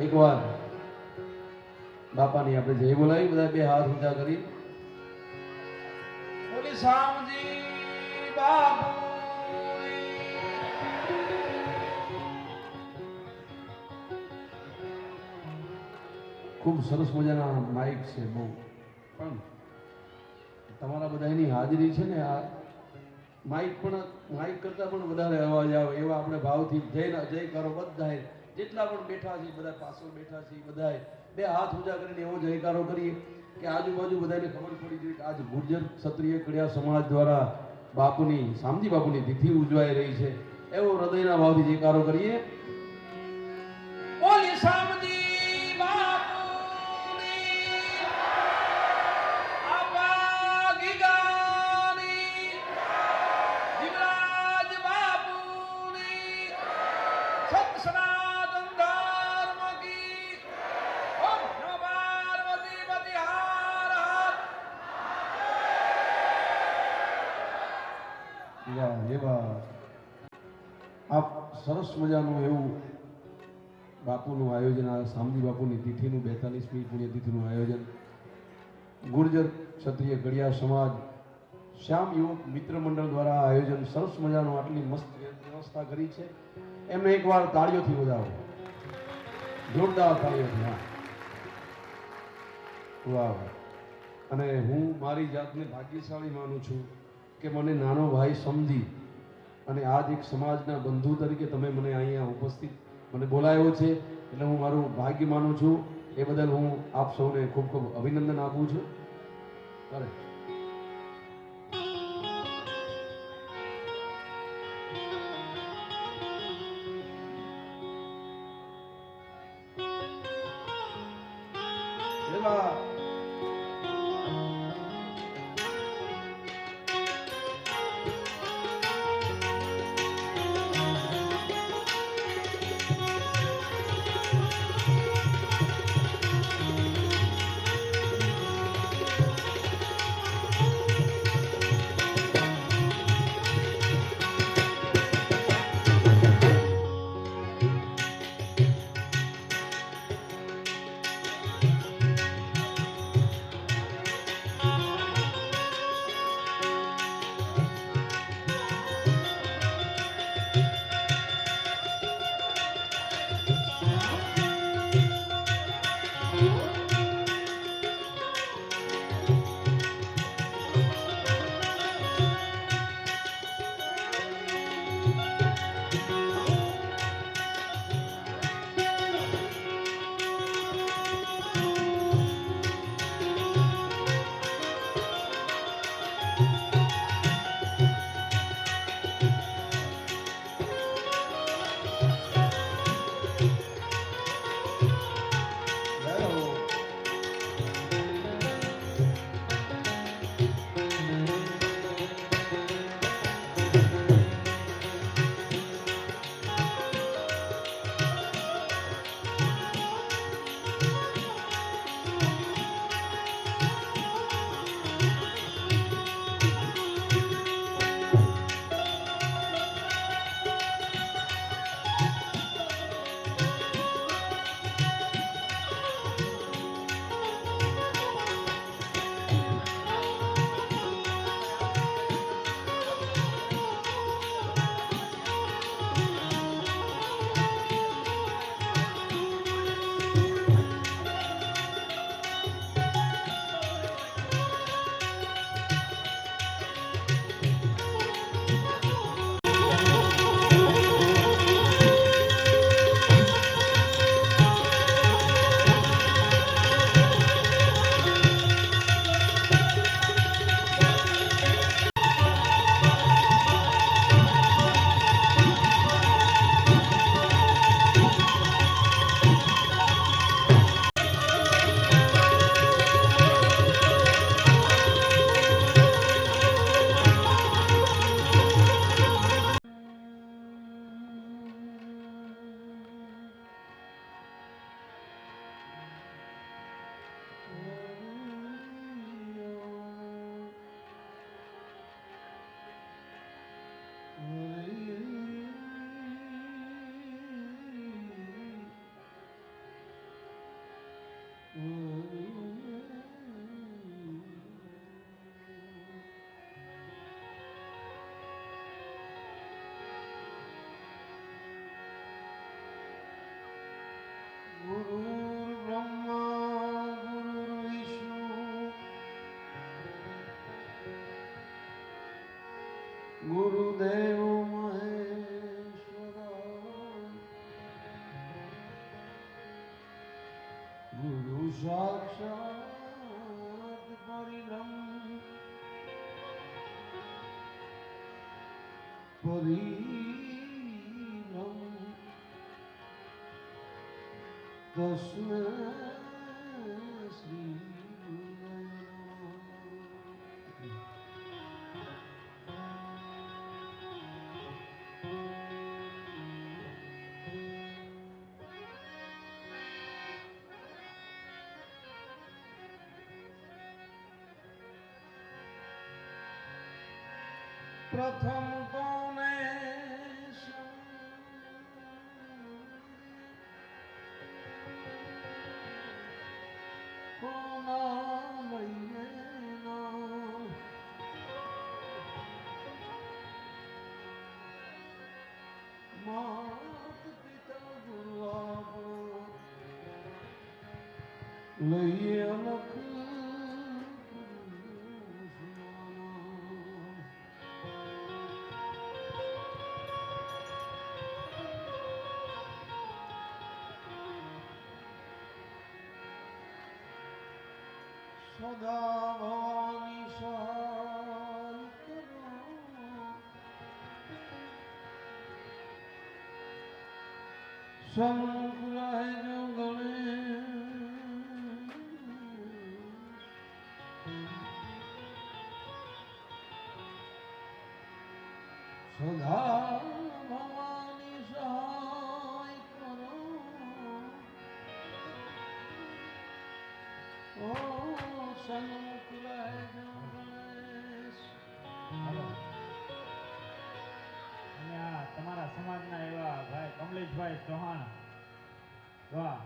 એકવાર બાપાની આપણે જય બોલાવી, બધા બે હાથ ઊંચા કરી બોલી શામજી બાપુ. ખૂબ સરસ મજાના માઇક છે બહુ, પણ તમારા બધાની હાજરી છે ને, આ માઇક કરતા પણ વધારે અવાજ આવે એવા આપણે ભાવથી જય કરો બધાએ, જેટલા પણ બેઠા છે બધા પાછળ બેઠા છે બધાએ બે હાથ ઊંચા કરીને એવો જયકારો કરીએ કે આજુબાજુ બધાને ખબર પડી જોઈએ કે આજ ગુર્જર ક્ષત્રિય કડિયા સમાજ દ્વારા બાપુની શામજી બાપુની તિથિ ઉજવાઈ રહી છે. એવો હૃદયના ભાવથી જયકારો કરીએ. બોલી શામજી આપ સરસ મજાનું એવું બાપુનું આયોજન, આ શામજી બાપુની તિથિનું 42મી પુણ્યતિથિનું આયોજન ગુર્જર ક્ષત્રિય કડિયા સમાજ શ્યામ યુવક મિત્ર મંડળ દ્વારા આયોજન સરસ મજાનું આટલી મસ્ત વ્યવસ્થા કરી છે. એમને એકવાર તાળીઓથી વધાવો, જોરદાર તાળીઓથી. હા, વાહ. અને હું મારી જાતને ભાગ્યશાળી માનું છું કે મને નાનો ભાઈ સમજી અને આજ એક સમાજના બંધુ તરીકે તમે મને અહીંયા ઉપસ્થિત મને બોલાવ્યો છે, એટલે હું મારું ભાગ્ય માનું છું. એ બદલ હું આપ સૌને ખૂબ ખૂબ અભિનંદન આપું છું. કરે ગુરુર્બ્રહ્મા ગુરુર્વિષ્ણુ ગુરુદેવ મહેશ્વરા ગુરુ સાક્ષાત પરિબ્રહ્મ તસ્મૈ શ્રી પ્રથમ કોને કોના લઈને માત પિતા ગુરુ આપણા લઈએ અલખ સદા ભવાની સહાય કરો સન્મુખ રહેજો ગણેશ સદા ભવાની સહાય કરો ઓ સન્મુખ રહેજો ગણેશ. અને આ તમારા સમાજના એવા ભાઈ કમલેશભાઈ ચૌહાણ, વાહ,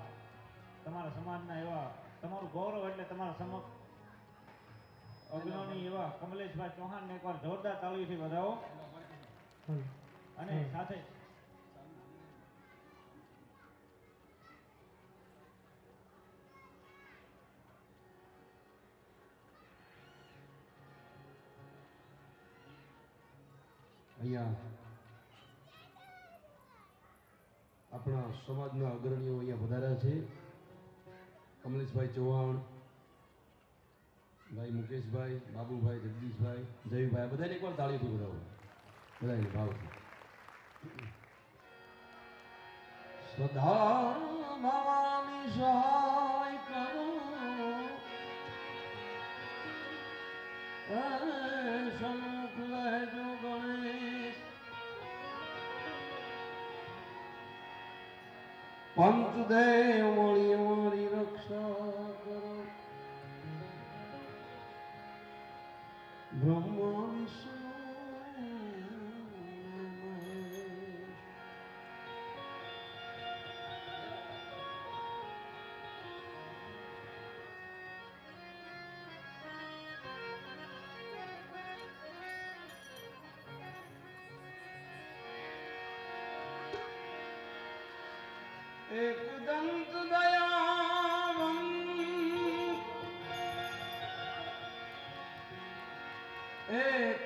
તમારા સમાજના એવા તમારું ગૌરવ એટલે તમારા સમક્ષ અગ્રણી એવા કમલેશભાઈ ચૌહાણને એકવાર જોરદાર તાળીઓથી વધાવો. અને સાથે અહીંયા આપણા સમાજના અગ્રણીઓ અહીંયા વધાર્યા છે. કમલેશભાઈ ચૌહાણ, ભાઈ મુકેશભાઈ, બાબુભાઈ, જગદીશભાઈ, જયભાઈ, બધાને એકવાર તાળીથી વધાવો, બધાને ભાવથી. સદા ભવાની સહાય કરો સન્મુખ રહેજો ગણેશ. પંચદેવ મળી મારી રક્ષા કરો બ્રહ્મા વિષ્ણુ મહેશ. એક દંત દયાવંત, એક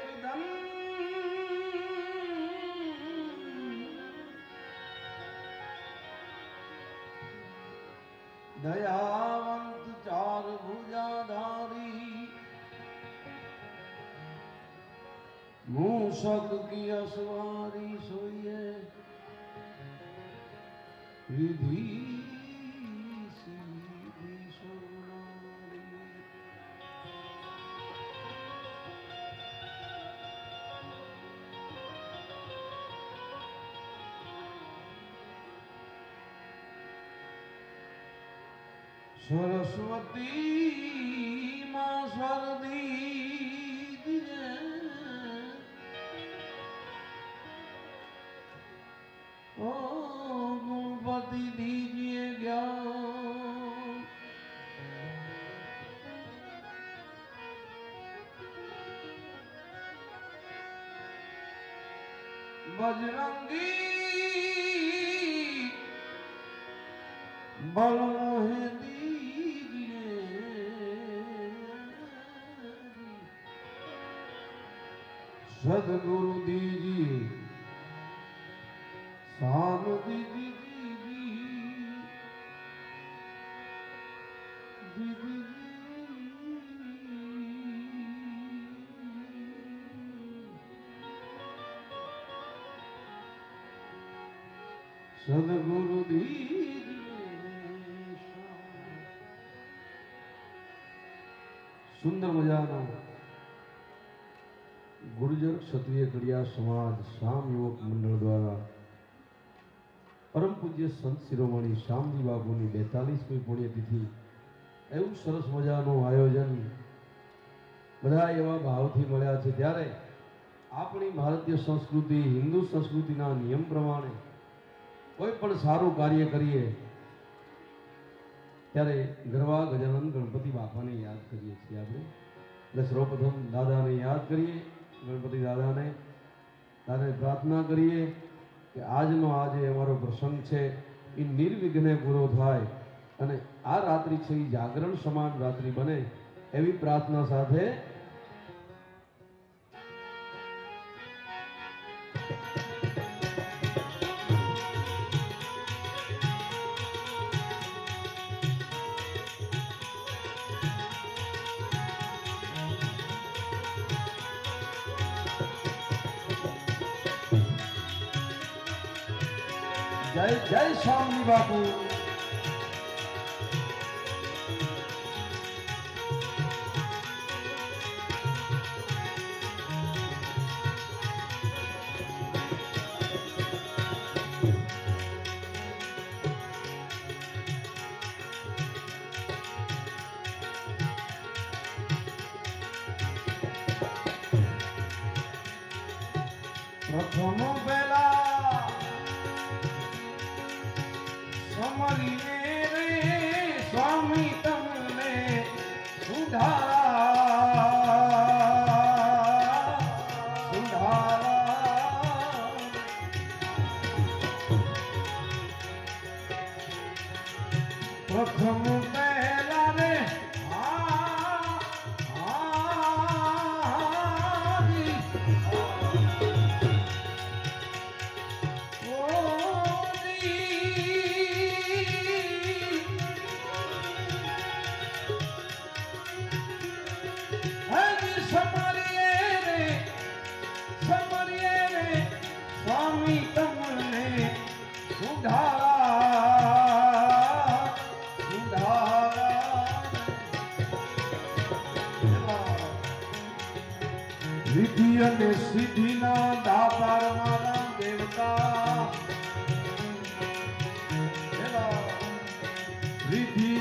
દયાવંત ચાર ભુજાધારી મૂષક કી અસવારી સોઈએ रिधि सीधी सोनारी. सरस्वती माँ स्वरदी दिए ओ गुणपति दीजिए ज्ञान बजरंगी बल मोहे दीजिए सदगुरु दीजिए शाम दीजिए सदगुरु दीजिए सुंदर मजानो गुर्जर क्षत्रिय कड़िया समाज शाम युवक मंडल द्वारा परम पूज्य संत शिरोमणि श्यामजी बाबूनी 42મી પુણ્યતિથિ એવું સરસ મજાનું આયોજન બધા એવા ભાવથી મળ્યા છે ત્યારે આપણી ભારતીય સંસ્કૃતિ હિન્દુ સંસ્કૃતિના નિયમ પ્રમાણે કોઈ પણ સારું કાર્ય કરીએ ત્યારે ગરવા ગજાનંદ ગણપતિ બાપાને યાદ કરીએ છીએ આપણે એટલે સર્વપ્રથમ દાદાને યાદ કરીએ ગણપતિ દાદાને પ્રાર્થના કરીએ કે આજનો આજે અમારો પ્રસંગ છે એ નિર્વિઘ્ને પૂરો થાય અને આ રાત્રિ છે એ જાગરણ સમાન રાત્રિ બને એવી પ્રાર્થના સાથે जय जय स्वामी बापू प्रथम बेला समरिए रे स्वामी तमने सुधारा प्रथम पहला रे स्वामी तमने सुधारा विधि અને સિદ્ધિના દાતાર મારા દેવતા વિધિ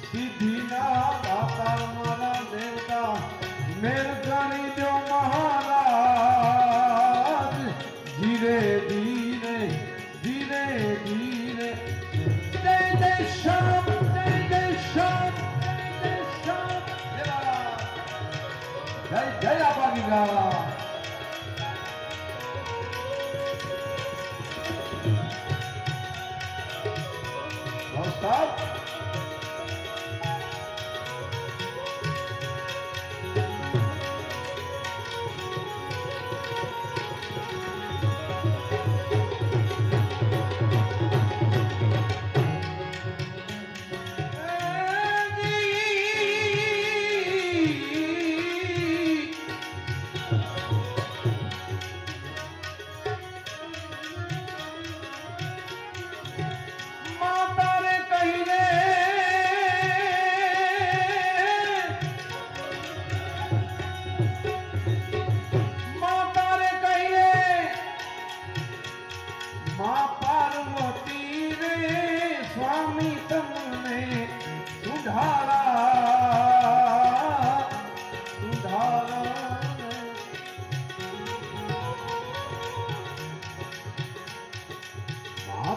સિદ્ધિના દાતાર મારા દેવતા મેર કરી દો મહારાજ ધીરે ધીરે ધીરે ધીરે જય જય શ્યામ જય જય શ્યામ જય જય શ્યામ જય જય આપા ગીગા નમસ્કાર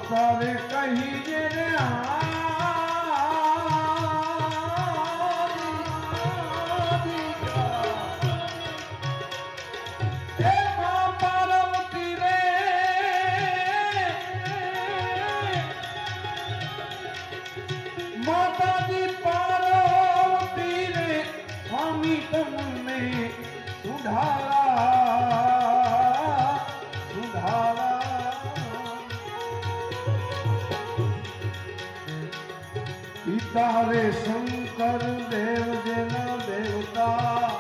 તારે કહીએ રે પાર્વતી રે માતાજી પાર્વતી રે સ્વામી તમને સુધારા સુધારા પિતા રે શંકર દેવ જેના દેવતા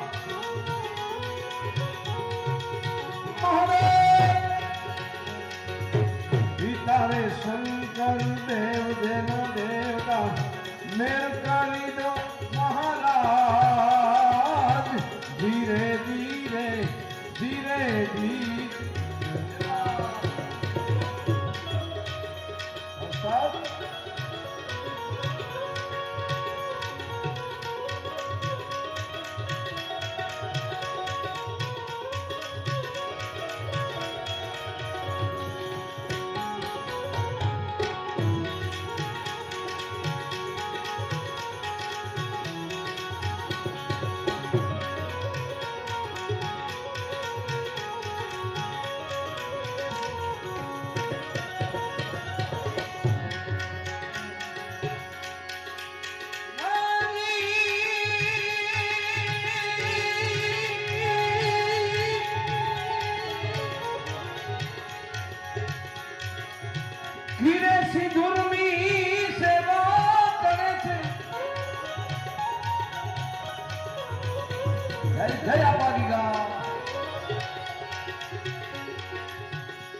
પિતા રે શંકર દેવ જેના દેવતા મેર કરી દો મહારાજ ધીરે ધીરે ધીરે ધીરે ધીરે સિંદૂરની સેવા કરે છે જય જય આપાગીગા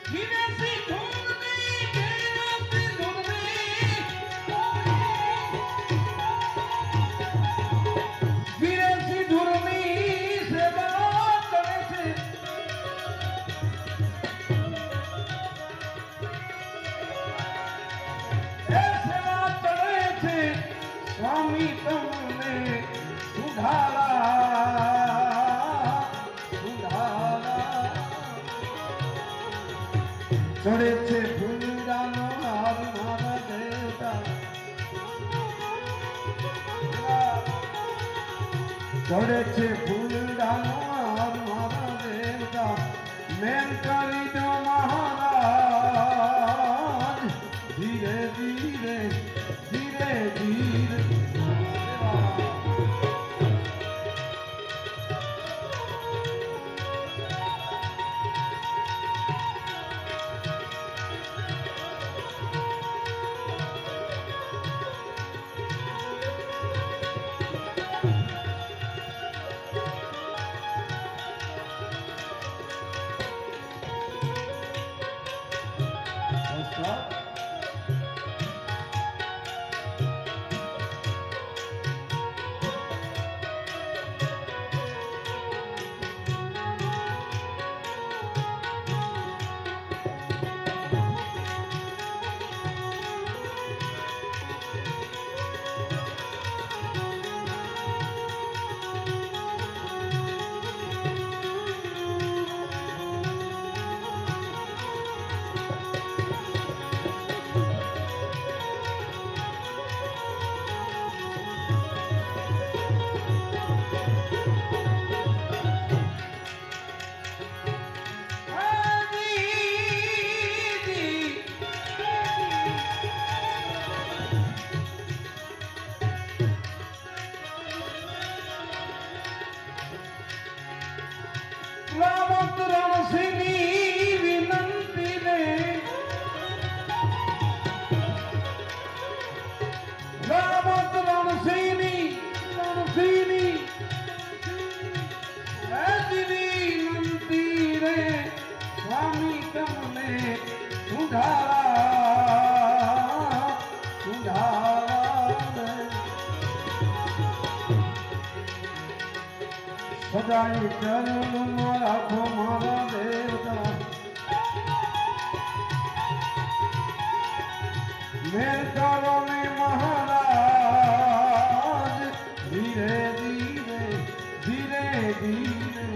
ધીરે સિંદૂરની ધીરે સિંદૂરની સેવા કરે છે સ્વામી તમને સુધારા સુધારા ચડે છે ફૂલડાનો હાર મારા દેવતા ચડે છે ફૂલડાનો હાર મારા દેવતા મેન કરી દો મહારાજ ધીરે ધીરે ધીરે ધીરે રામત રણસિંહની વિનંતી ને રામત રણસિંહની વિનંતી રે સ્વામી તમને સુધારા સુધારા સદાય ચરણમાં રાખો મારા દેવતા મેર કરો ને મહારાજ ધીરે ધીરે ધીરે ધીરે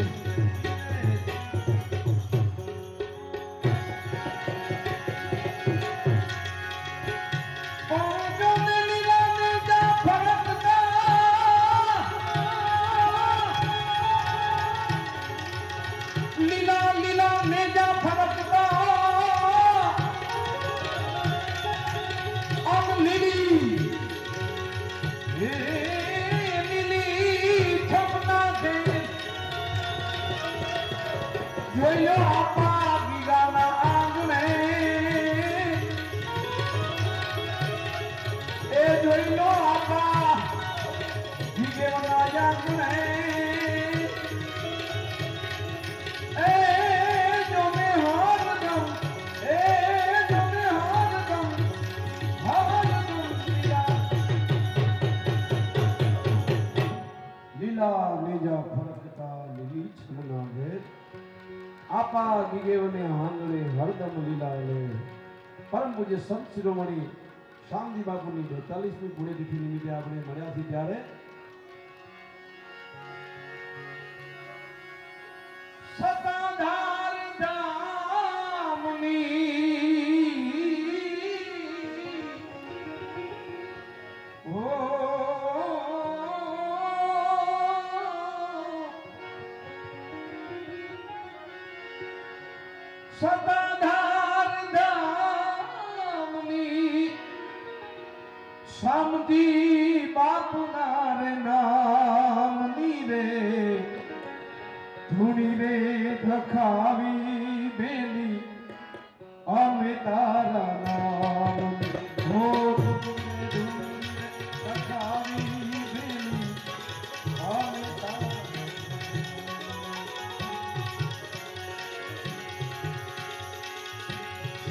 લીલા લીલા નેજા ફરકતા આમ લીલી જોઈ લો આપા ગીગાના આંગણે એ જોઈ લો આપા ગીગેવના આંગણે એ જોમે હરદમ લીલા નેજા ફરકતા લીલી છમના વેદ આપા ગીગેવને આંગણે હરદમ લીલા લે પરમ પૂજ્ય સંત શિરોમણી શામજી બાપુની 42મી પુણ્યતિથિ નિમિત્તે આપણે મળ્યા છીએ ત્યારે સતાધાર ધામની સતાધાર ધામની શામજી બાપુના રે નામની રે ધૂણી રે ધખાવી બેલી અમે તારા નામ હો ધખાવી બેલી અમે તારા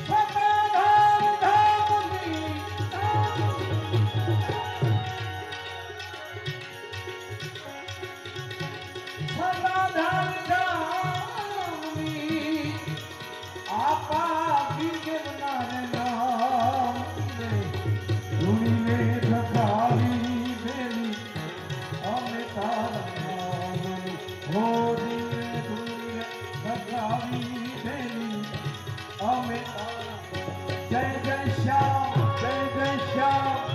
સતાધાર ધામની સતાધાર ધામની આપા ગીગેવના રે નામ રે ધૂણી રે ધખાવી બેલી અમે તારા નામ હો ધૂણી રે ધખાવી બેલી અમે તારા જય જય શ્યામ જય જય શ્યામ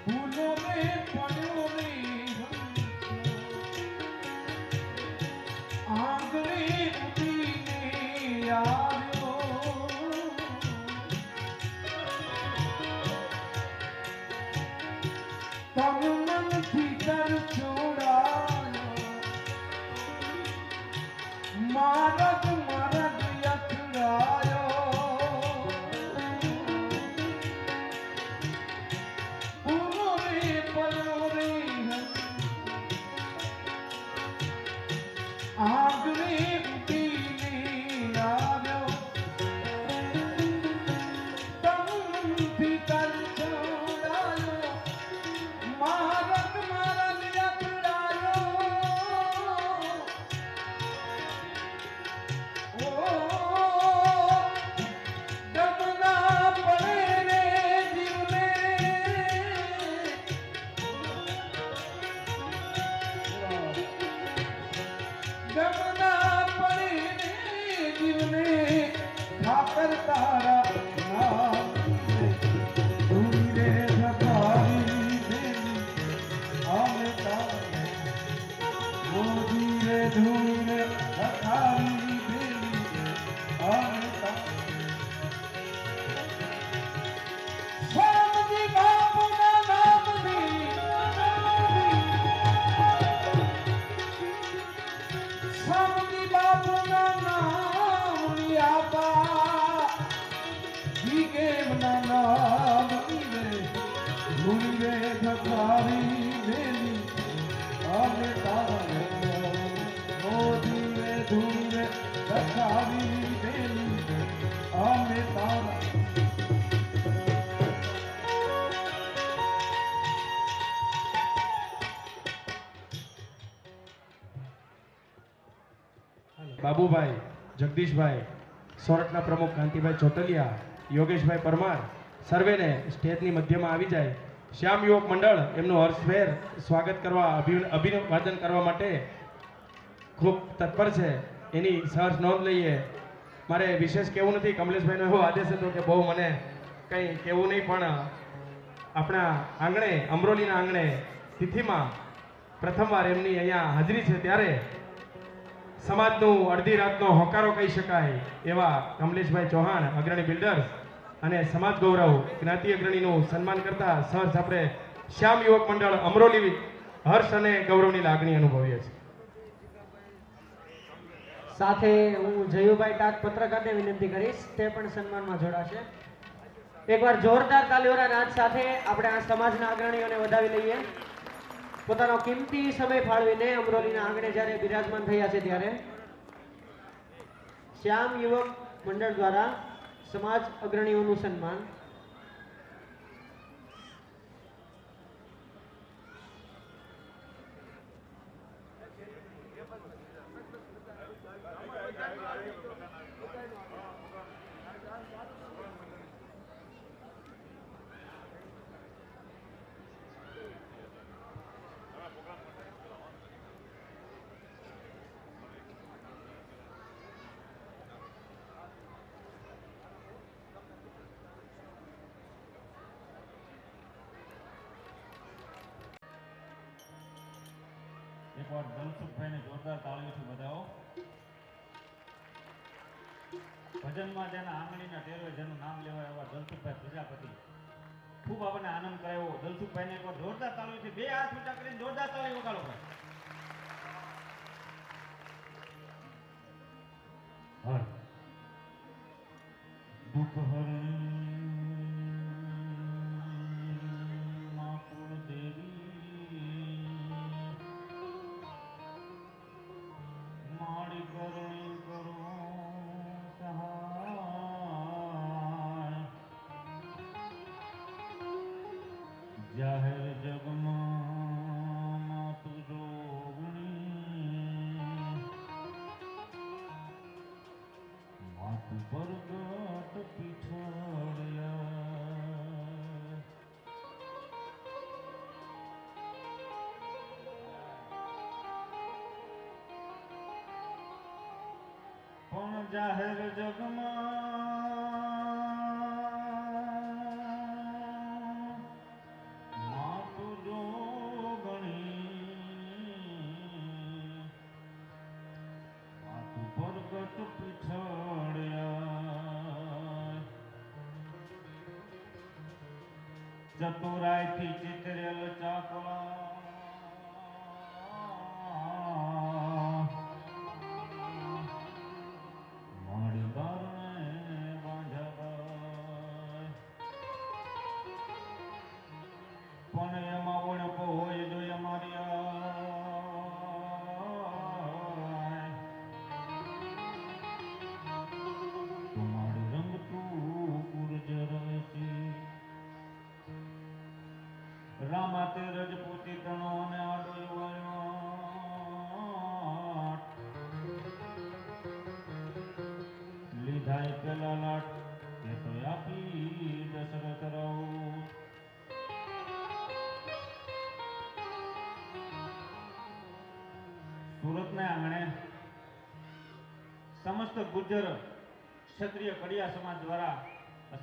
ભૂલો રે પડ્યો રે આંગણે ઉડીને આવ્યો તન મનથી કર છોડાયો મારગ મારગ અથડાયો ભૂલો રે પડ્યો રે આંગણે ઉડીને આવ્યો તનથી કર છોડાયો મારગ મારગ અથડાયો ઓ દમના પડે રે જીવને દમના પડે રે જીવને ઠાકર તારા નામ ધૂણી રે ધખાવી બેલી અમે તારા ધૂણી રે ધખાવી બેલી અમે તારા શામજી બાપુના નામની શામજી બાપુના નામની આપા ગીગેવના નામની રે ધૂણી રે ધખાવી બેલી અમે તારા મોદી રે ધૂણી રે ધખાવી બેલી અમે તારા બાબુભાઈ, જગદીશભાઈ, સોરઠના પ્રમુખ કાંતિભાઈ ચોટલિયા, યોગેશભાઈ પરમાર સર્વેને સ્ટેજની મધ્યમાં આવી જાય શ્યામ યુવક મંડળ એમનું હર્ષભેર સ્વાગત કરવા અભિવાદન કરવા માટે ખૂબ તત્પર છે. એની સહર્ષ નોંધ લઈએ. મારે વિશેષ કહેવું નથી. કમલેશભાઈનો એવો આદેશ હતો કે બહુ મને કંઈ કહેવું નહીં, પણ આપણા આંગણે, અમરોલીના આંગણે તિથિમાં પ્રથમવાર એમની અહીંયા હાજરી છે, ત્યારે સમાજનું અડધી રાતનો હોકારો કહી શકાય એવા કમલેશભાઈ ચૌહાણ, અગ્રણી બિલ્ડર્સ અને સમાજ ગૌરવ જ્ઞાતિ અગ્રણીનું સન્માન કરતા સહર્ષ આપણે શ્યામ યુવક મંડળ અમરોલી હર્ષ અને ગૌરવની લાગણી અનુભવીએ છીએ. સાથે હું જયુભાઈ ટાક પત્રકારને વિનંતી કરીશ, તે પણ સન્માનમાં જોડાશે. એકવાર જોરદાર તાલીઓના નાદ સાથે આપણે આ સમાજના અગ્રણીઓને વધાવી લઈએ. પોતાનો કિંમતી સમય ફાળવીને અમરોલીના આંગણે જ્યારે બિરાજમાન થયા છે, ત્યારે શ્યામ યુવક મંડળ દ્વારા સમાજ અગ્રણીઓનું સન્માન. એકવાર દલસુખભાઈને જોરદાર તાળીઓથી વધાવો. ભજનમાં જેના આંગળીના ટેરવે જેનું નામ લેવાય એવા દલસુખભાઈ પ્રજાપતિ ખૂબ આપણને આનંદ કરાવ્યો. દલસુખભાઈને એકવાર જોરદાર તાળીઓથી બે હાથ ઊંચા કરીને જોરદાર તાળી વગાડો ભાઈ. હર દુઃખ હરણી મા કુળદેવી મારી કરણી કરો સહાય. જાહેર જગમાં માતું જોગણી માતું પરગટ પીછળ્યા. પણ જાહેર જગમાં માતું જોગણી માતું પરગટ પીછળ્યા. ચતુરાઈથી ચિતરેલ ચાકળા મારી બારણે બાંધવાય. પણ એમાં ઓળખ હોય જો અમારી તમારી રંગ તું ગુર્જરતી રામા તે રજપૂતી તણો અને આડો લીધાય પેલા લાટ તે તો આપી દશરથ રાવ. સુરતના આંગણે સમસ્ત ગુજ્જર ક્ષત્રિય કડિયા સમાજ દ્વારા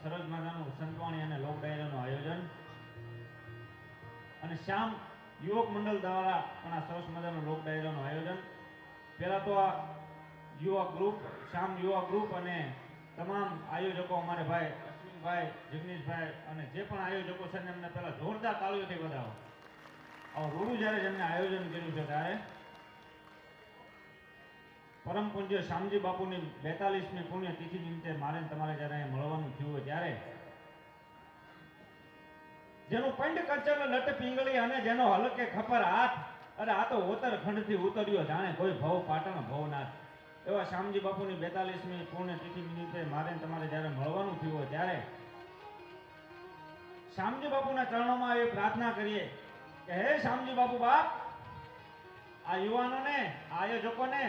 સરસ મજાનું સંતવાણી અને લોક ડાયરાનું આયોજન અને શ્યામ યુવક મંડળ દ્વારા પણ આ સરસ મજાનું લોક ડાયરાનું આયોજન. પહેલા તો આ યુવા ગ્રુપ, શ્યામ યુવા ગ્રુપ અને તમામ આયોજકો અમારે ભાઈ અશ્વિનભાઈ, જિગ્નેશભાઈ અને જે પણ આયોજકો છે એમને પહેલા જોરદાર તાળીઓથી વધાવો. આવું રૂડું જ્યારે જેમને આયોજન કર્યું છે, ત્યારે પરમ પૂજ્ય શ્યામજી બાપુની 42મી પુણ્યતિથિ નિમિત્તે મારે તમારે જ્યારે અહીંયા મળવાનું થયું હોય, ત્યારે જેનું પંડ કચર લટ પીંગળી અને જેનો હલકે ખપર હાથ, અરે આ તો ઓતર ખંડથી ઉતર્યો જાણે કોઈ ભવ પાટણ ભવનાથ, એવા શ્યામજી બાપુની 42મી પુણ્યતિથિ નિમિત્તે મારે તમારે જ્યારે મળવાનું થયું હોય, ત્યારે શ્યામજી બાપુના ચરણોમાં એ પ્રાર્થના કરીએ કે હે શ્યામજી બાપુ બાપ, આ યુવાનોને, આ આયોજકોને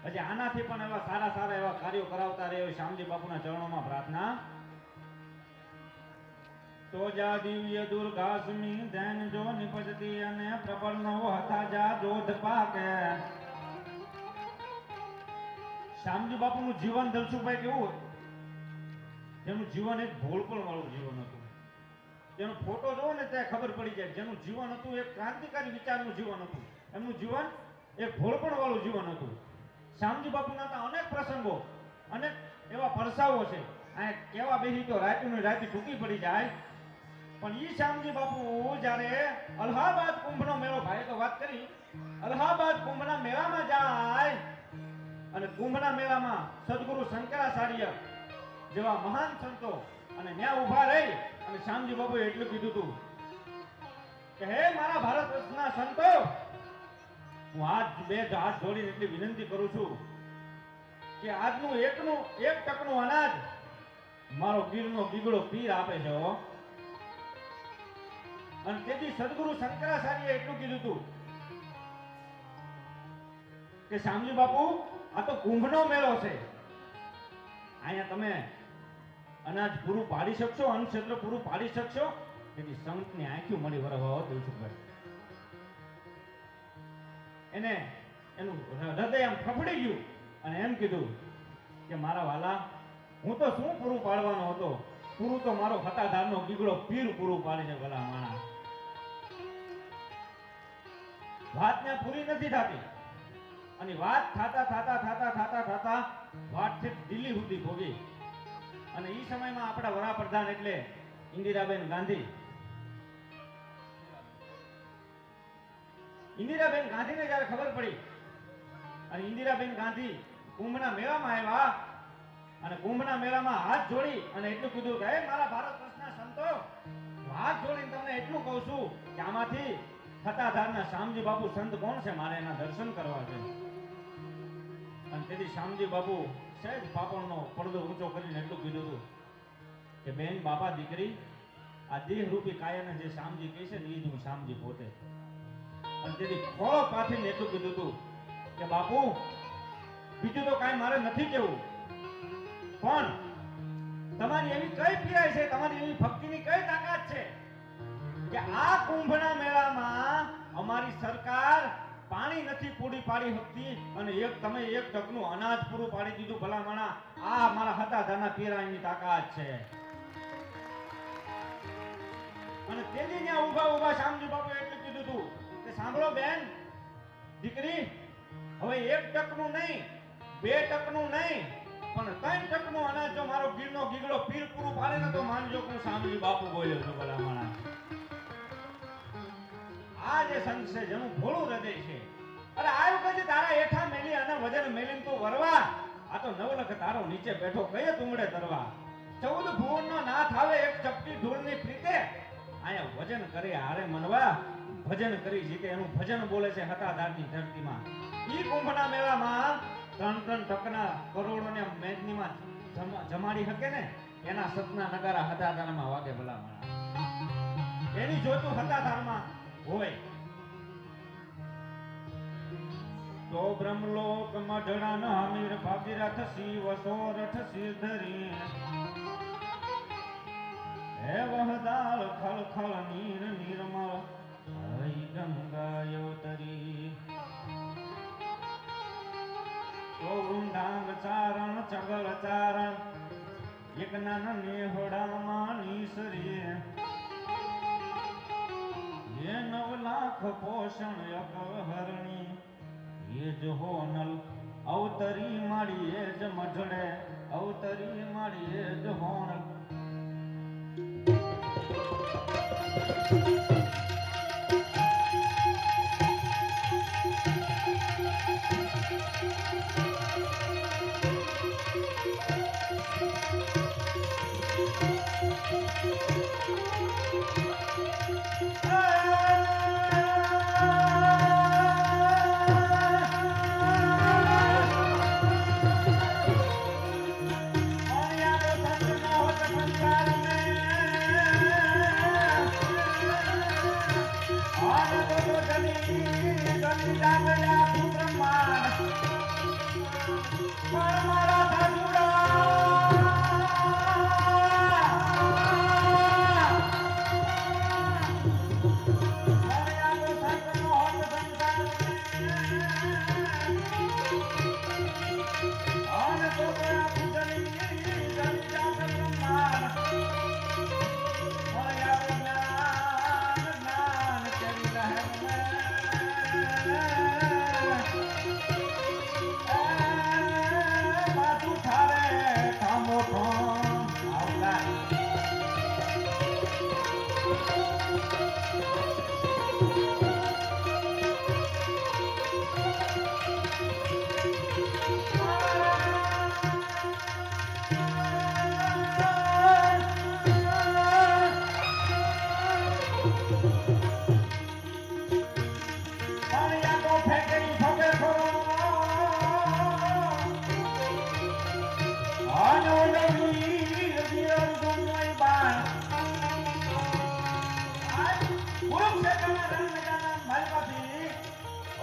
હજી આનાથી પણ એવા સારા સારા એવા કાર્યો કરાવતા રહે, શ્યામજી બાપુના ચરણોમાં પ્રાર્થના. તો તો જા દિવ્ય દુર્ગાસમી ધૈન જો નિપજતી અને પ્રબળ નવ હતા જા જોધ પાકે. શ્યામજી બાપુનું જીવન દલસુભાઈ કેવું હોય? જેનું જીવન એક ભોળપણ વાળું જીવન હતું. જેનો ફોટો જોવો ને ત્યાં ખબર પડી જાય જેનું જીવન હતું એક ક્રાંતિકારી વિચારનું જીવન હતું. એમનું જીવન એક ભોળપણ વાળું જીવન હતું. શ્યામજી બાપુના તો અનેક પ્રસંગો, અનેક એવા પરસાવો છે. આ કેવા બેહી તો રાતીનું રાતી ટૂંકી પડી જાય. પણ ઈ શ્યામજી બાપુ જ્યારે અલ્હાબાદ કુંભનો મેળો, ભાઈ તો વાત કરી, અલ્હાબાદ કુંભના મેળામાં જાય અને કુંભના મેળામાં સદગુરુ શંકરાચાર્ય જેવા મહાન સંતો અને ત્યાં ઊભા રહી અને શ્યામજી બાપુએ એટલું કીધું હતું કે હે મારા ભારત વર્ષના સંતો, હું હાથ જોડીને એટલી વિનંતી કરું છું કે આજનું એક ટકનું અનાજ મારો ગીરનો ગીગડો પીર આપે છે હો. અને તેથી સદગુરુ શંકરાચાર્યએ એટલું કીધું હતું કે શ્યામજી બાપુ આ તો કુંભનો મેળો છે, અહીંયા તમે અનાજ પૂરું પાડી શકશો, અન્ન ક્ષેત્ર પૂરું પાડી શકશો? તેથી સંતની આંખી મળી વરવા દલસુખભાઈ એને એનું હૃદય આમ ફફડી ગયું અને એમ કીધું કે મારા વાલા, હું તો શું પૂરું પાડવાનો હતો, પૂરું તો મારો હતાધારનો ગીગડો પીર પૂરું પાડી છે. ભલા માણા, વાત ત્યાં પૂરી નથી થતી અને વાત થાતા વાત છે દિલ્હી સુધી ભોગી. અને એ સમયમાં આપણા વડાપ્રધાન એટલે ઇન્દિરાબેન ગાંધી, ઇન્દિરાબેન ગાંધીને જ્યારે ખબર પડી અને ઇન્દિરાબેન ગાંધી કુંભના મેળામાં આવ્યા અને કુંભના મેળામાં હાથ જોડી અને એટલું કીધું કે હે મારા ભારત વર્ષના સંતો, હાથ જોડીને તમને એટલું કહું છું કે આમાંથી સત્તાધારના શ્યામજી બાપુ સંત કોણ છે, મારે એના દર્શન કરવા છે. અને તેથી શ્યામજી બાપુ સહેજ પાપણનો પડદો ઊંચો કરીને એટલું કીધું હતું કે બેન, બાપા, દીકરી, આ દેહ રૂપી કાયાને જે શ્યામજી કહે છે ને એ જ હું શ્યામજી પોતે. અને તેથી ખોળો પાથરીને એટલું કીધું હતું કે બાપુ, બીજું તો કાંઈ મારે નથી કેવું, પણ તમારી એવી કઈ પીરાય છે, તમારી એવી ભક્તિની કઈ તાકાત છે કે આ કુંભના મેળામાં અમારી સરકાર પાણી નથી પૂરી પાડી શકતી અને તમે એક ટકનું અનાજ પૂરું પાડી દીધું. ભલા માણા, આ મારા હતાધારના પીરાની તાકાત છે. અને તેથી ત્યાં ઊભા શ્યામજી બાપુ એટલું કીધું હતું કે સાંભળો બેન, દીકરી, હવે એક ટકનું નહીં, બે ટકનું નહીં, પણ 3 ટકનું અનાજ જો મારો ગીરનો ગીગડો પીર પૂરું પાડે ને તો માનજો કે હું શ્યામજી બાપુ બોલ્યો છું. ભલા માણા, આ જે સંત છે જેનું ભોળું હૃદય છે, અરે આયું કે તારા હેઠા મેલી અને વજન મેલીને તું વરવા, આ તો નવલખ તારો નીચે બેઠો કયે તુંગડે તરવા. 14 ભુવનનો નાથ આવે એક ચપટી ધૂળની પ્રીતે, આયા વજન કરે હારે મનવા, ભજન કરી જીતે એનું ભજન બોલે છે હતાધારની ધરતીમાં. ઈ કુંભના મેળામાં 3 ટકના કરોડોને મેદનીમાં જમાડી શકે ને એના સતના નગારા હતાધારમાં વાગે. ભલા માણા, એની જોતું હતાધારમાં હોય તો બ્રહ્મલોક મઢડા નામીર ભાગીરથ શિવ સોરઠ સિદ્ધરી હે વહદાળ ખળ ખળ નીર નિર્મળ હઈ ગંગા અવતરી તો વૃંદાંગ ચારણ ચગલ ચારણ એક નાના નેહડામાં નીસરી ये 9 लाख पोषण अपहरणी ये जो होनल अवतरी माड़ी ये ज मढड़े अवतरी माड़ी ये जो होनल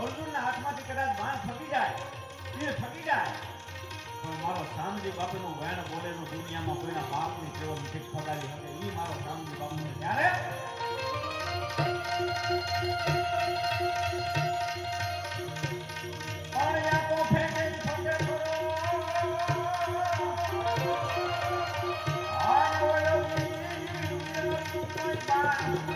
અર્જુનના હાથમાંથી કદાચ બાણ ફકી જાય, તીર ફકી જાય, પણ મારો શામજી બાપુનું વેણ બોલેલું દુનિયામાં કોઈના બાપની જેવો નથી ફગાવી શકે. ઈ મારો શામજી બાપુ છે. ત્યારે પાણિયા તો ફેંકે ફકે કરો. આ બોલો કોઈ બાણ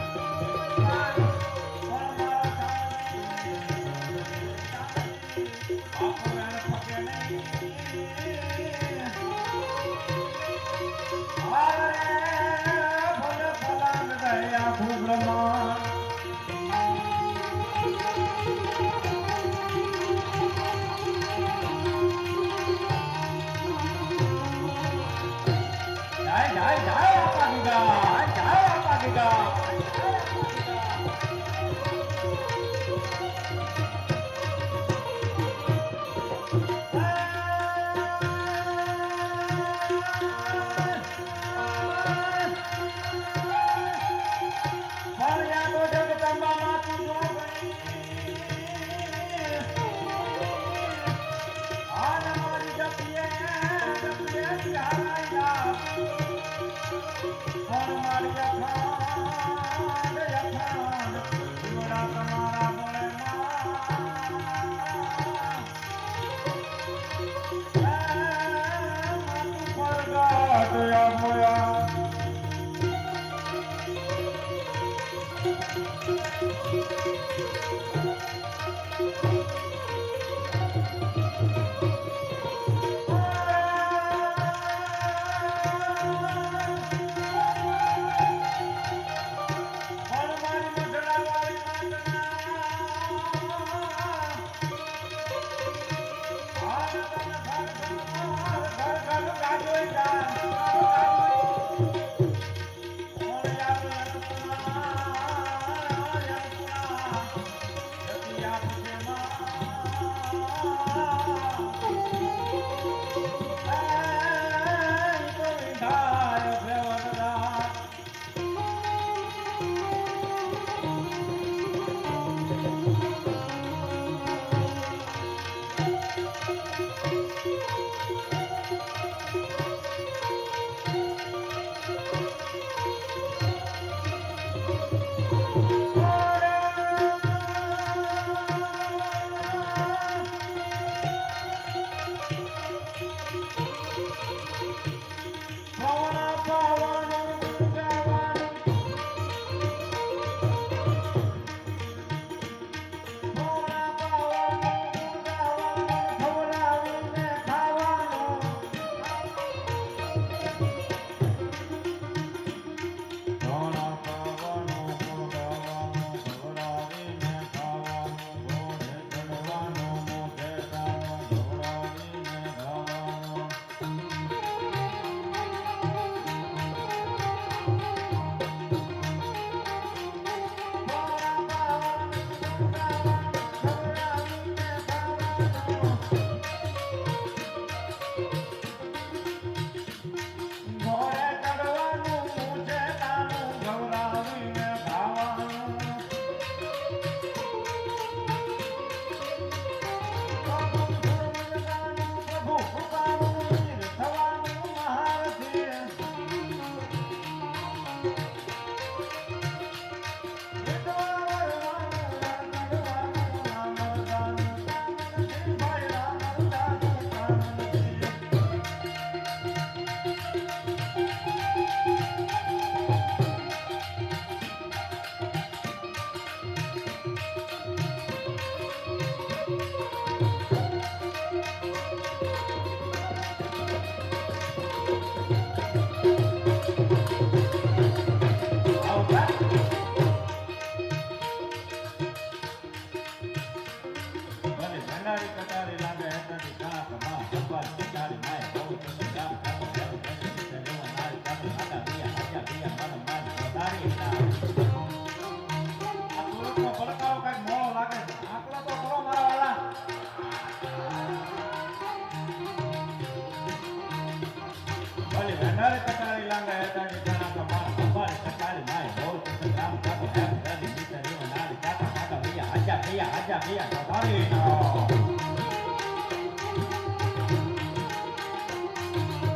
ભલે વેંડારે કટારી લાંગા હેતાની જણા કમાણ અંબારે કટારી માય હોલ સંગ્રામ કાકો એમ દરી મિત્ર રેવ નારી કાકા કાકા ભૈયા આજા ભૈયા તારી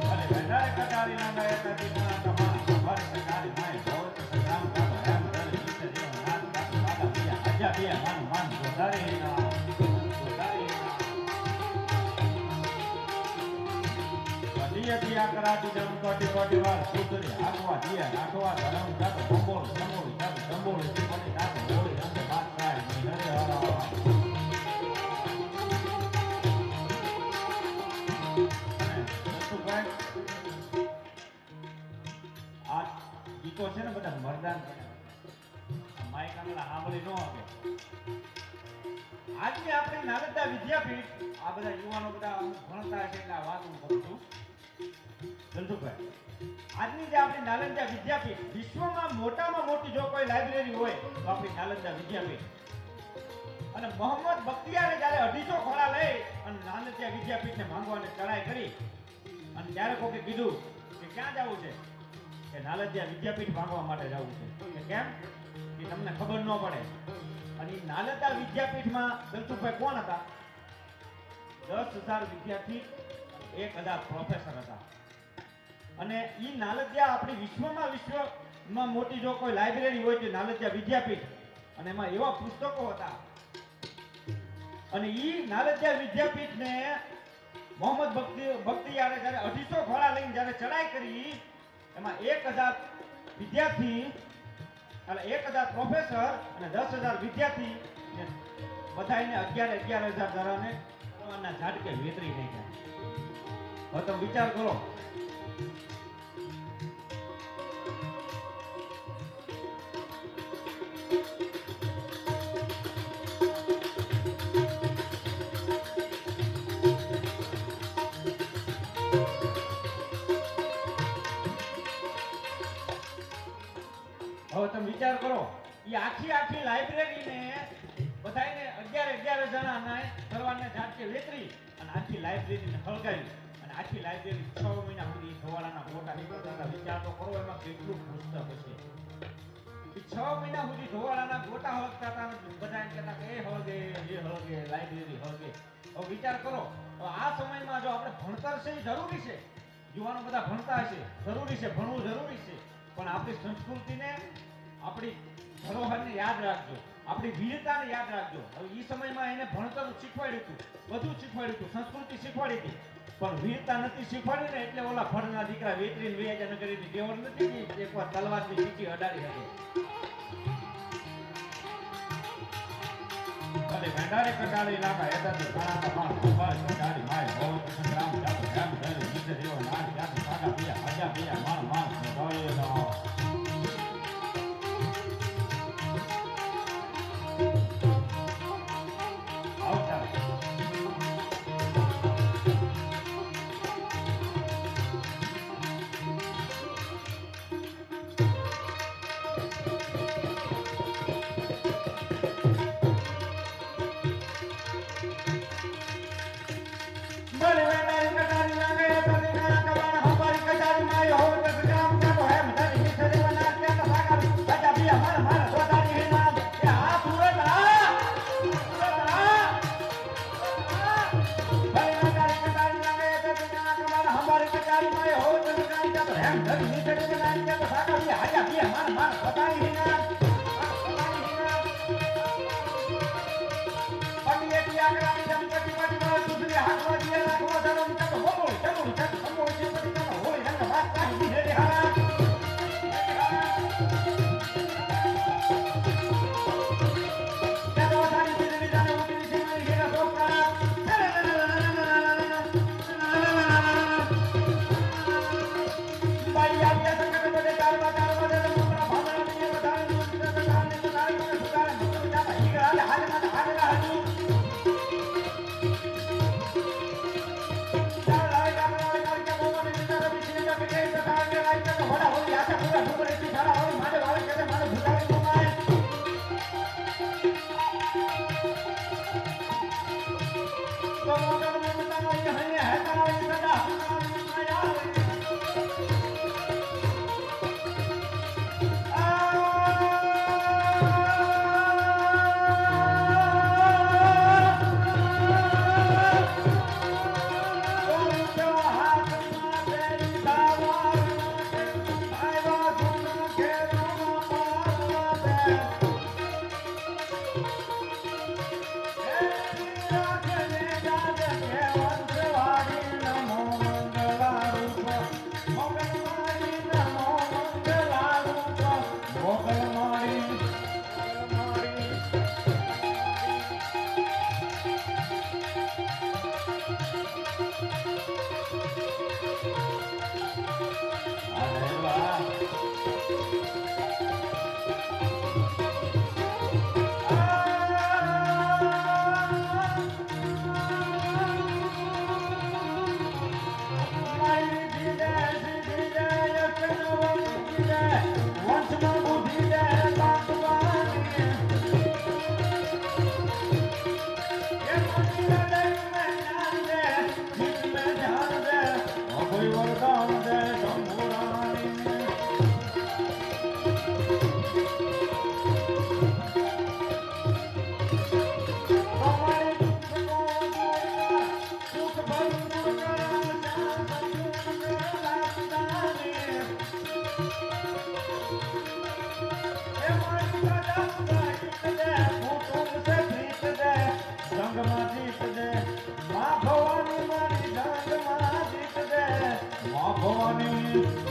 ભલે વેંડારે કટારી લાંગા હેતાની જણા કમાણ અંબારે કટારી માય હોલ સંગ્રામ કાકો એમ દરી મિત્ર રેવ નારી કાકા કાકા ભૈયા આજા ભૈયા માન તારી દિયા કરાતી જમ કોટી વાર સુધરી આગવા દિયા રાખવા ધરમ જાત કંબોળ જાત કંબોળ પડી જાત હોળી રંગ બાત થાય નરે હરા આ ગીતો છે ને બધા મરદાન માઈક આંગળા સાંભળી ન આવે આજની આપણી નાલંદા વિદ્યાપીઠ આ બધા યુવાનો બધા ભણતા છે એટલે આ વાત હું કરું છું જલસુભાઈ આજની જે આપણી નાલંદા વિદ્યાપીઠ વિશ્વમાં મોટામાં મોટી જો કોઈ લાઇબ્રેરી હોય તો આપણી નાલંદા વિદ્યાપીઠ અને મોહમ્મદ બખ્તિયારે જ્યારે 250 ખોળા લઈ અને નાલંદા વિદ્યાપીઠને માંગવાને ચડાઈ કરી અને ત્યારે કોકે કીધું કે ક્યાં જવું છે કે નાલંદા વિદ્યાપીઠ માંગવા માટે જવું છે કે કેમ કે તમને ખબર ન પડે અને નાલંદા વિદ્યાપીઠમાં જલસુભાઈ કોણ હતા 10,000 વિદ્યાર્થી 1,000 પ્રોફેસર હતા અને ઈ નાલંદા આપણી વિશ્વમાં મોટી જો કોઈ લાઇબ્રેરી હોય તો નાલંદા વિદ્યાપીઠ અને એમાં એવા પુસ્તકો હતા અને ઈ નાલંદા વિદ્યાપીઠને મોહમ્મદ બખ્તિયારે જ્યારે 250 ઘોડા લઈને જ્યારે ચડાઈ કરી એમાં 1,000 વિદ્યાર્થી એટલે 1,000 પ્રોફેસર અને 10,000 વિદ્યાર્થી બધાને 11,000 જણાને ના ઝાટકે વેતરી નાખ્યા. હવે તમે વિચાર કરો એ આખી લાઇબ્રેરીને બધાને 11 જણાને સરવારને ઝાટકે વેતરી અને આખી લાઇબ્રેરીને હળગાવી અને આખી લાઇબ્રેરી 6 મહિના સુધી ધોવાડાના ગોટા નીકળતા હતા. વિચાર તો કરો એમાં કેટલું પુસ્તક હશે. 6 મહિના સુધી ધોવાડાના ગોટા હળગતા હતા અને બધા એમ કહેતા કે એ હળગે લાઇબ્રેરી હળગે. હવે વિચાર કરો આ સમયમાં જો આપણે ભણતર છે એ જરૂરી છે, યુવાનો બધા ભણતા હશે, જરૂરી છે, ભણવું જરૂરી છે, પણ આપણી સંસ્કૃતિને આપણી ધરોહરને યાદ રાખજો, આપણી વીરતાને યાદ રાખજો. હવે એ સમયમાં એને ભણતર શીખવાડ્યું હતું, બધું શીખવાડ્યું હતું, સંસ્કૃતિ શીખવાડી હતી, પણ વીરતા નથી શીખવાડી ને એટલે ઓલા ફળના દીકરા વેતરીને વેચાણ કરીને દેવર નથી કે એકવાર તલવારની બીજી અડાડી હતી. ભલે વેંડારે કટાળી લાગા એદાથી કાણા માણ ઉભા કટાળી માય હોલ સંગ્રામ જાતો એમ ધરે નીચે દેવો નાગ જાતો કાગા પિયા આજા પિયા માણ માણ ભલે ના ભલે વેંડારે કટાળી લાગે એદાથી કાણા માણ ઉભા કટાળી માય હોલ ભવાની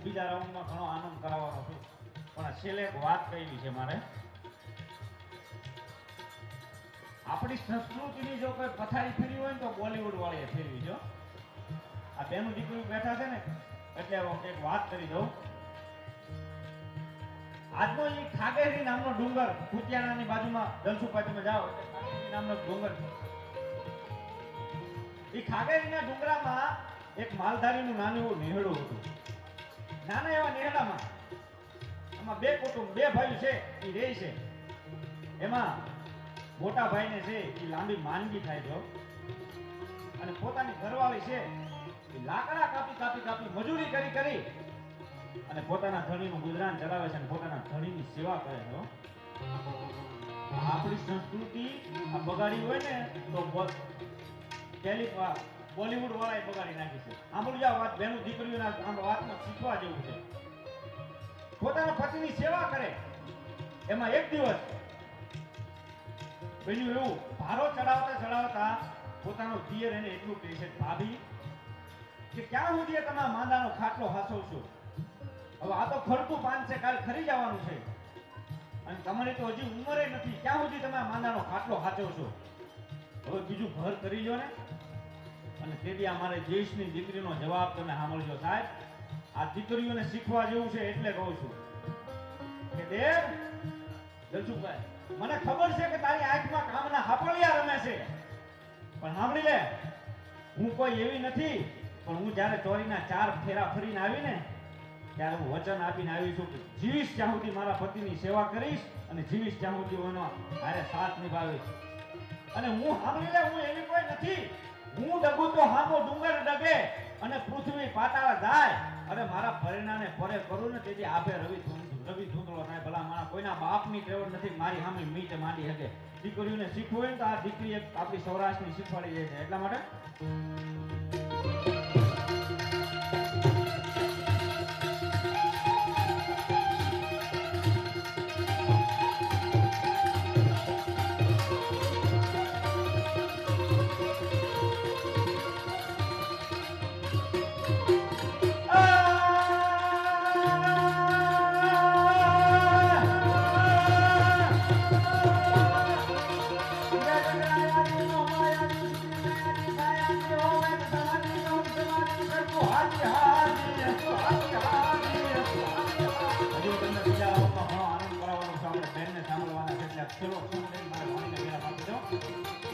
બીજા રાઉન્ડમાં ઘણો આનંદ કરાવવાનો છું પણ છેલ્લે એક વાત કહેવી છે મારે આપણી સંસ્કૃતિની જો કોઈ પથારી ફેરવી હોય ને તો બોલિવૂડ વાળીએ ફેરવી જો આ બેનું દીકરીઓ બેઠા છે ને એટલે એક વાત કરી દઉં આજનો એ ખાગેરી નામનો ડુંગર કુતિયાણાની બાજુમાં દલસુપાટીમાં જાઓ એટલે ખાગેરી નામનો ડુંગર છે એ ખાગેરીના ડુંગરામાં એક માલધારીનું નાનું એવું નેહડું હતું નાના એવા નેહડામાં એમાં બે કુટુંબ બે ભાઈ છે એ રહે છે એમાં મોટા ભાઈને છે એ લાંબી માંદગી થાય છે અને પોતાની ઘરવાળી છે એ લાકડા કાપી મજૂરી કરી અને પોતાના ધણીનું ગુજરાન ચલાવે છે અને પોતાના ધણીની સેવા કરે છે આપણી સંસ્કૃતિ આ બગાડી હોય ને તો બોલિવૂડ વાળાએ બગાડી નાખી છે આમ આ વાત બેનું દીકરીઓના આમ વાતમાં શીખવા જેવું છે પોતાના પતિની સેવા કરે એમાં એક દિવસ બન્યું એવું ભારો ચડાવતા પોતાનો દિયર એને એટલું કહે છે ભાભી કે ક્યાં સુધી તમે માંદાનો ખાટલો હાસવશો હવે આ તો ખરતું પાન છે કાલ ખરી જવાનું છે અને તમારી તો હજી ઉંમરે નથી ક્યાં સુધી તમે માંદાનો ખાટલો હાચવશો હવે બીજું ઘર કરી લો ને અને તેથી અમારે દેશની દીકરીનો જવાબ તમે સાંભળજો સાહેબ આ દીકરીઓને શીખવા જેવું છે એટલે કહું છું કે દેવ દલસુભાઈ મને ખબર છે કે તારી આંખમાં કામના હાપલિયા રમે છે પણ સાંભળી લે હું કોઈ એવી નથી પણ હું જ્યારે ચોરીના 4 ફેરા ફરીને આવીને ત્યારે હું વચન આપીને આવી છું કે જીવીશ ત્યાં સુધી મારા પતિની સેવા કરીશ અને જીવીશ ત્યાં સુધી એનો હારે સાથ નિભાવીશ અને હું સાંભળી લે હું એવી કોઈ નથી હું ડગું તો હામો ડુંગર ડગે અને પૃથ્વી પાતાળ જાય અને મારા પરિણાને પરે કરું ને તેથી આભે રવિ ધૂંધળો થાય ભલા મારા કોઈના બાપની ટેવડ નથી મારી સામે મીટ માંડી શકે દીકરીઓને શીખવું હોય ને તો આ દીકરી એક આપણી સૌરાષ્ટ્રની શીખવાડી જાય છે એટલા માટે Oh, ચલો મારા ભાઈને વેરા આપી દો